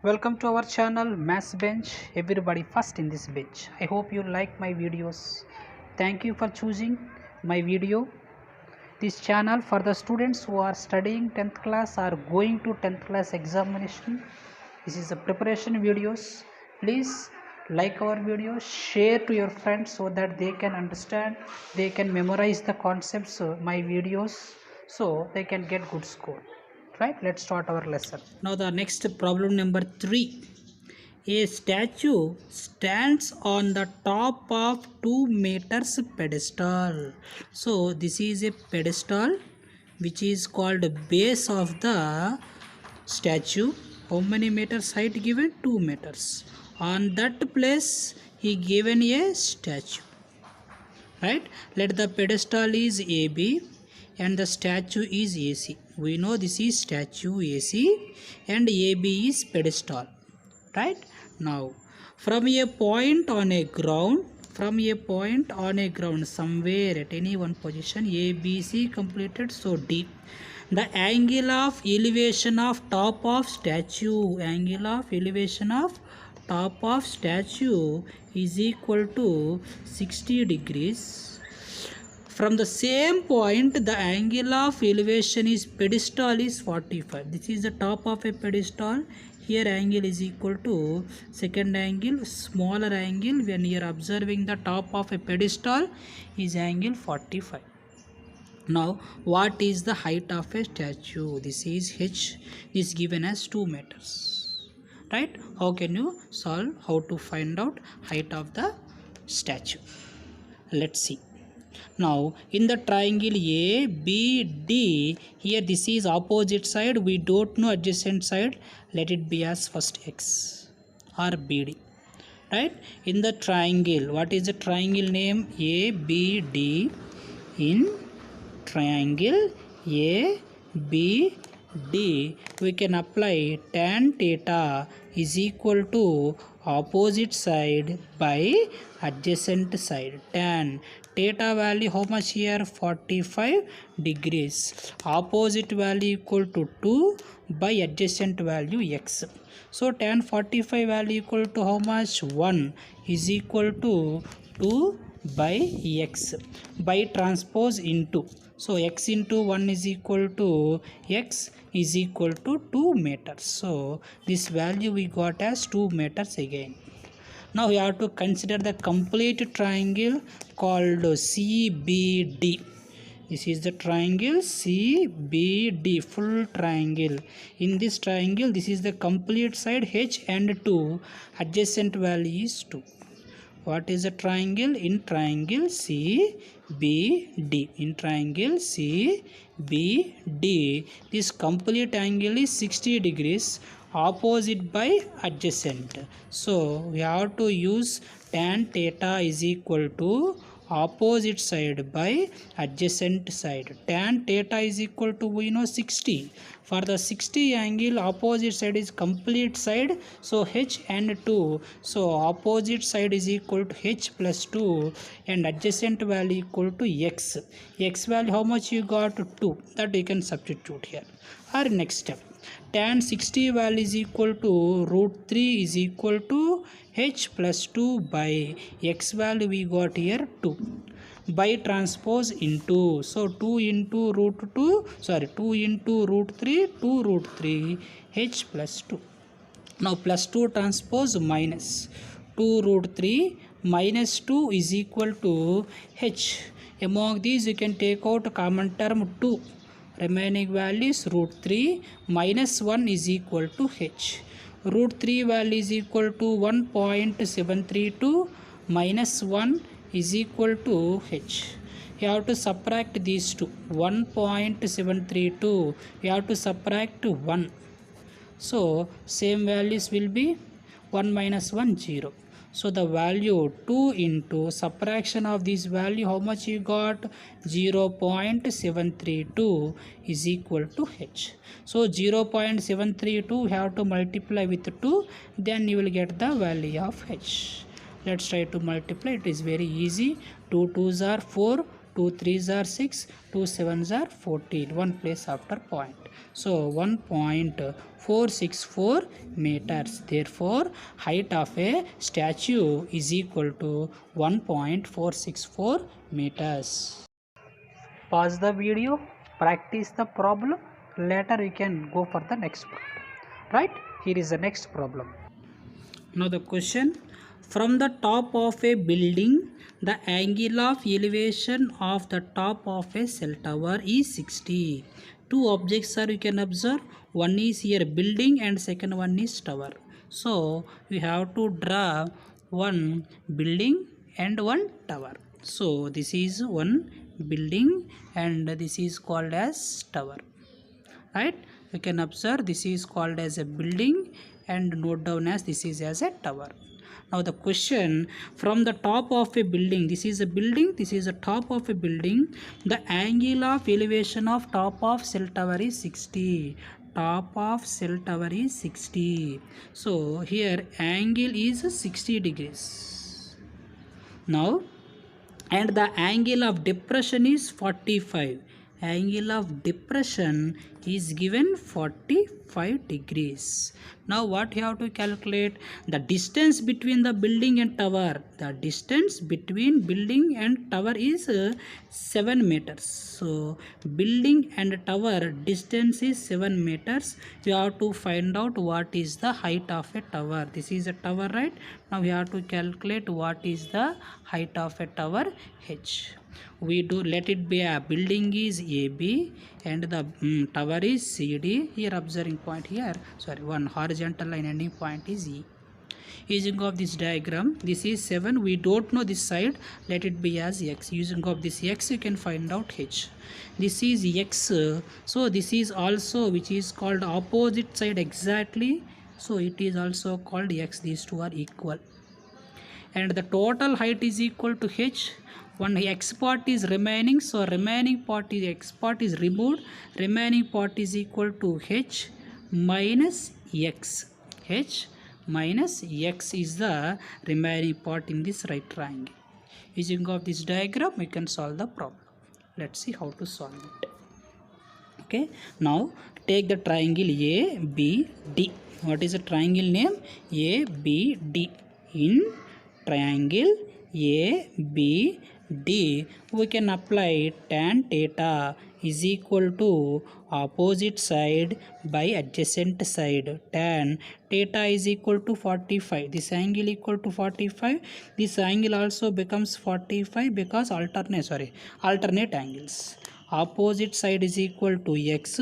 Welcome to our channel Maths Bench. Everybody first in this bench. I hope you like my videos. Thank you for choosing my video. This channel for the students who are studying 10th class or going to 10th class examination. This is the preparation videos. Please like our videos, share to your friends so that they can understand, they can memorize the concepts of my videos so they can get good score. Right, let's start our lesson. Now the next problem number 3. A statue stands on the top of 2 meters pedestal. So this is a pedestal which is called base of the statue. How many meters height given? 2 meters. On that place he given a statue. Right, let the pedestal is AB and the statue is AC. We know this is statue AC and AB is pedestal. Right, now from a point on a ground, somewhere at any one position ABC completed, so D, the angle of elevation of top of statue, is equal to 60 degrees. From the same point the angle of elevation is pedestal is 45. This is the top of a pedestal. Here angle is equal to second angle, smaller angle when you are observing the top of a pedestal is angle 45. Now what is the height of a statue? This is H. This is given as 2 meters. Right? How can you solve? How to find out height of the statue? Let's see. Now in the triangle ABD, here this is opposite side, we don't know adjacent side, let it be as first X or BD. Right, in the triangle, what is the triangle name? ABD. In triangle ABD we can apply tan theta is equal to opposite side by adjacent side. Tan theta value how much here? 45 degrees. Opposite value equal to 2 by adjacent value X. So tan 45 value equal to how much? 1 is equal to 2 by X by transpose into. So X into 1 is equal to X is equal to 2 meters. So this value we got as 2 meters again. Now we have to consider the complete triangle called CBD. This is the triangle CBD, full triangle. In this triangle, this is the complete side H and 2. Adjacent value is 2. What is the triangle? In triangle CBD. In triangle CBD, this complete angle is 60 degrees. Opposite by adjacent. So we have to use tan theta is equal to opposite side by adjacent side. Tan theta is equal to, we know, 60. For the 60 angle, opposite side is complete side, so H and 2. So opposite side is equal to H plus 2 and adjacent value equal to X. X value how much you got? 2. That you can substitute here. Or next step, tan 60 value is equal to root 3 is equal to H plus 2 by X value we got here 2 by transpose into. So 2 into root 2 3, 2 root 3 H plus 2. Now plus 2 transpose minus 2 root 3 minus 2 is equal to H. Among these you can take out common term 2. Remaining value is root 3 minus 1 is equal to H. Root 3 value is equal to 1.732 minus 1 is equal to H. You have to subtract these two. 1.732 you have to subtract 1. So same values will be 1 minus 1 0. So the value 2 into subtraction of this value, how much you got? 0.732 is equal to H. So 0.732 you have to multiply with 2, then you will get the value of H. Let's try to multiply. It is very easy. 2 2s are 4, 2 3s are 6, 2 7s are 14. One place after point. So 1.464 meters. Therefore, height of a statue is equal to 1.464 meters. Pause the video, practice the problem. Later you can go for the next problem. Right? Here is the next problem. Now the question, from the top of a building, the angle of elevation of the top of a cell tower is 60. Two objects are you can observe. One is here building and second one is tower. So we have to draw one building and one tower. So this is one building and this is called as tower. Right? You can observe this is called as a building and note down as this is as a tower. Now the question, from the top of a building, this is a building, this is the top of a building, the angle of elevation of top of cell tower is 60. Top of cell tower is 60. So here angle is 60 degrees. Now, and the angle of depression is 45. Angle of depression is given 45 degrees. Now what you have to calculate? The distance between the building and tower. The distance between building and tower is 7 meters. So building and tower distance is 7 meters. You have to find out what is the height of a tower. This is a tower, right? Now we have to calculate what is the height of a tower, h. We do let it be a building is AB and the tower is CD. Here observing point here, sorry, one horizontal line ending point is E. Using of this diagram, this is 7. We don't know this side. Let it be as x. Using of this x, you can find out h. This is x. So this is also which is called opposite side exactly. So it is also called x. These two are equal. And the total height is equal to h. One x part is remaining, so remaining part is x part is removed. Remaining part is equal to h minus x. H minus x is the remaining part in this right triangle. Using of this diagram, we can solve the problem. Let's see how to solve it. Okay, now take the triangle ABD. What is the triangle name? ABD. In triangle ABD, we can apply tan theta is equal to opposite side by adjacent side. Tan theta is equal to 45. This angle equal to 45. This angle also becomes 45 because alternate angles. Opposite side is equal to x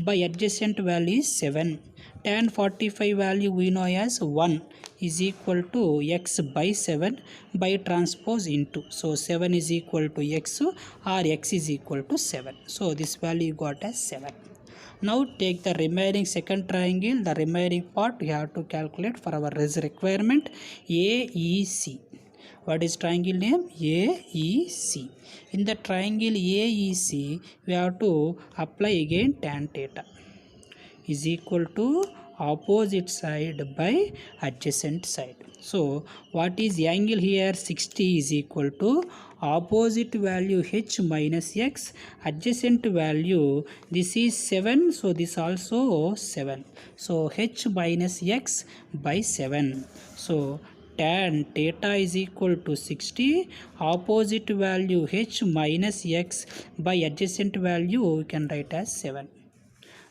by adjacent value is 7. Tan 45 value we know as 1 is equal to x by 7 by transpose into. So 7 is equal to x or x is equal to 7. So this value got as 7. Now take the remaining second triangle. The remaining part we have to calculate for our requirement. AEC. What is triangle name? AEC. In the triangle AEC, we have to apply again tan theta is equal to opposite side by adjacent side. So what is the angle here? 60 is equal to opposite value h minus x, adjacent value this is 7, so this also 7. So h minus x by 7. So tan theta is equal to 60, opposite value h minus x by adjacent value we can write as 7.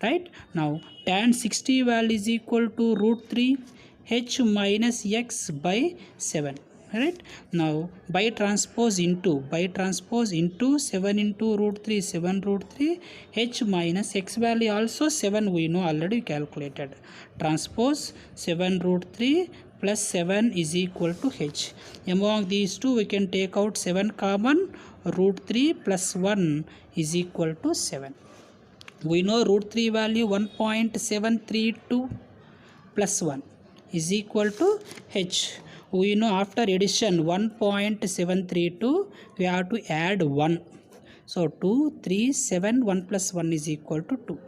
Right? Now tan 60 value is equal to root 3 h minus x by 7. Right? Now by transpose into 7 into root 3, 7 root 3, h minus x value also 7 we know already calculated. Transpose 7 root 3 plus 7 is equal to h. Among these two we can take out 7 common. Root 3 plus 1 is equal to 7. We know root 3 value 1.732 plus 1 is equal to h. We know after addition 1.732 we have to add 1. So 2, 3, 7, 1 plus 1 is equal to 2.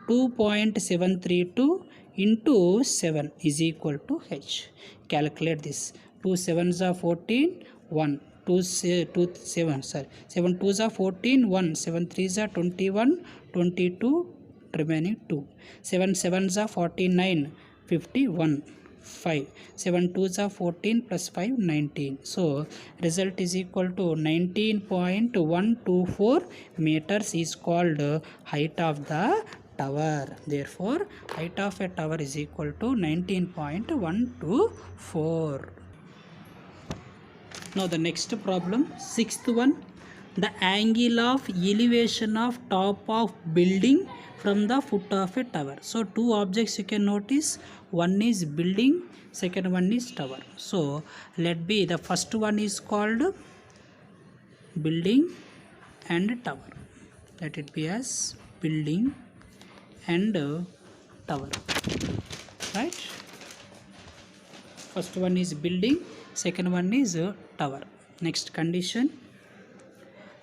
2.732 into 7 is equal to h. Calculate this. 2 7s are 14, 1. 7 2s are 14, 1. 7 3s are 21, 22, remaining 2. 7 7s are 49, 51, 5. 7 2s are 14 plus 5, 19. So result is equal to 19.124 meters is called height of the tower. Therefore height of a tower is equal to 19.124. Now the next problem, sixth one. The angle of elevation of top of building from the foot of a tower. So two objects you can notice. One is building, second one is tower. So let be the first one is called building and tower. Let it be as building and tower. Right? First one is building, second one is tower. Next condition.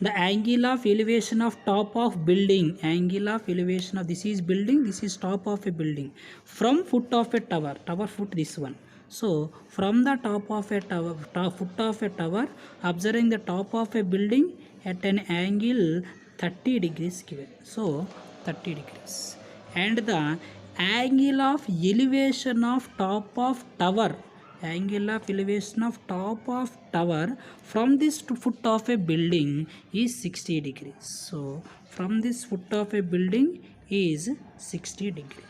The angle of elevation of top of building, angle of elevation of, this is building, this is top of a building, from foot of a tower, tower foot this one. So from the top of a tower, foot of a tower, observing the top of a building at an angle 30 degrees given. So 30 degrees. And the angle of elevation of top of tower, angle of elevation of top of tower from this foot of a building is 60 degrees. So from this foot of a building is 60 degrees.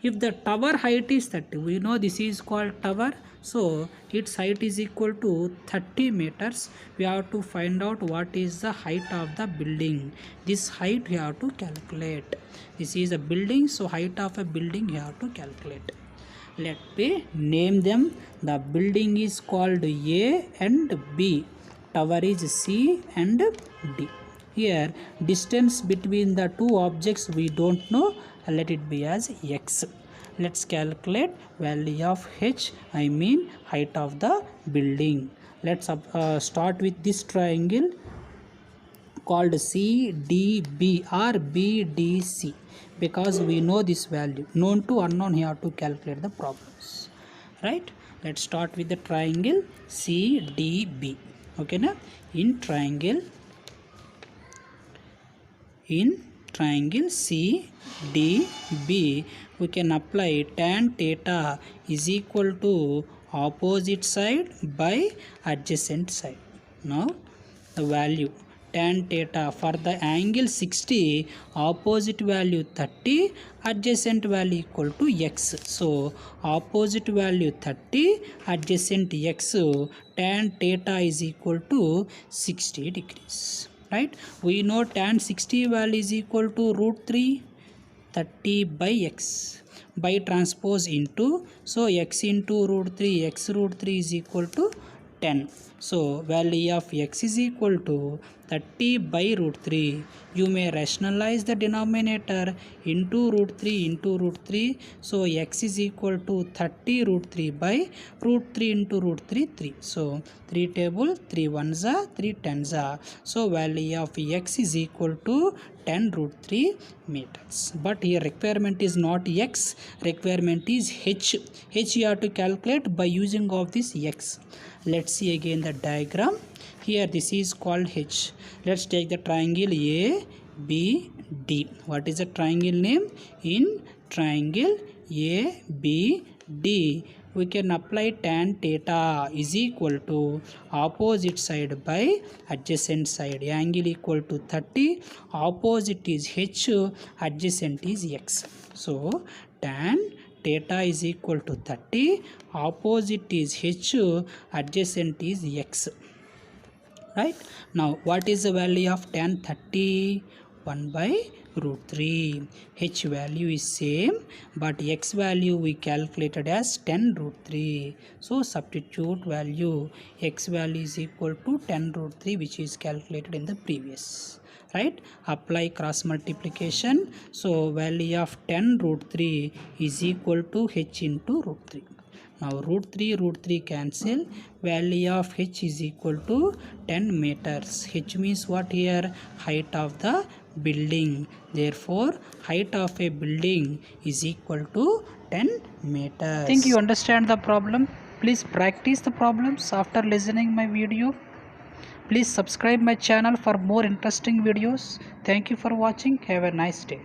If the tower height is 30, we know this is called tower, so its height is equal to 30 meters. We have to find out what is the height of the building. This height we have to calculate. This is a building, so height of a building we have to calculate. Let me name them. The building is called A and B. Tower is C and D. Here distance between the two objects we don't know. Let it be as X. Let's calculate value of H, I mean height of the building. Let's start with this triangle called CDB or BDC, because we know this value. Known to unknown, you have to calculate the problems. Right? Let's start with the triangle CDB. Okay, na? In triangle CDB, we can apply tan theta is equal to opposite side by adjacent side. Now the value tan theta for the angle 60, opposite value 30, adjacent value equal to x. So opposite value 30, adjacent x, tan theta is equal to 60 degrees. Right? We know tan 60 value is equal to root 3 30 by x by transpose into, so x into root 3, x root 3 is equal to 10. So value of x is equal to 30 by root 3. You may rationalize the denominator into root 3 into root 3. So x is equal to 30 root 3 by root 3 into root 3, 3. So 3 table, 3 ones are, 3 tens are. So value of x is equal to 10 root 3 meters. But here requirement is not x, requirement is h. H you have to calculate by using of this x. Let's see again the diagram. Here this is called H. Let's take the triangle A, B, D. What is the triangle name? In triangle A, B, D, we can apply tan theta is equal to opposite side by adjacent side. Angle equal to 30, opposite is H, adjacent is x. So tan theta is equal to 30, opposite is H, adjacent is x. Right? Now what is the value of tan 30? 1 by root 3. H value is same, but x value we calculated as 10 root 3. So substitute value, x value is equal to 10 root 3, which is calculated in the previous. Right? Apply cross multiplication. So value of 10 root 3 is equal to h into root 3. Now root 3 cancel. Value of h is equal to 10 meters. H means what here? Height of the building. Therefore height of a building is equal to 10 meters. Think you understand the problem? Please practice the problems after listening my video. Please subscribe my channel for more interesting videos. Thank you for watching. Have a nice day.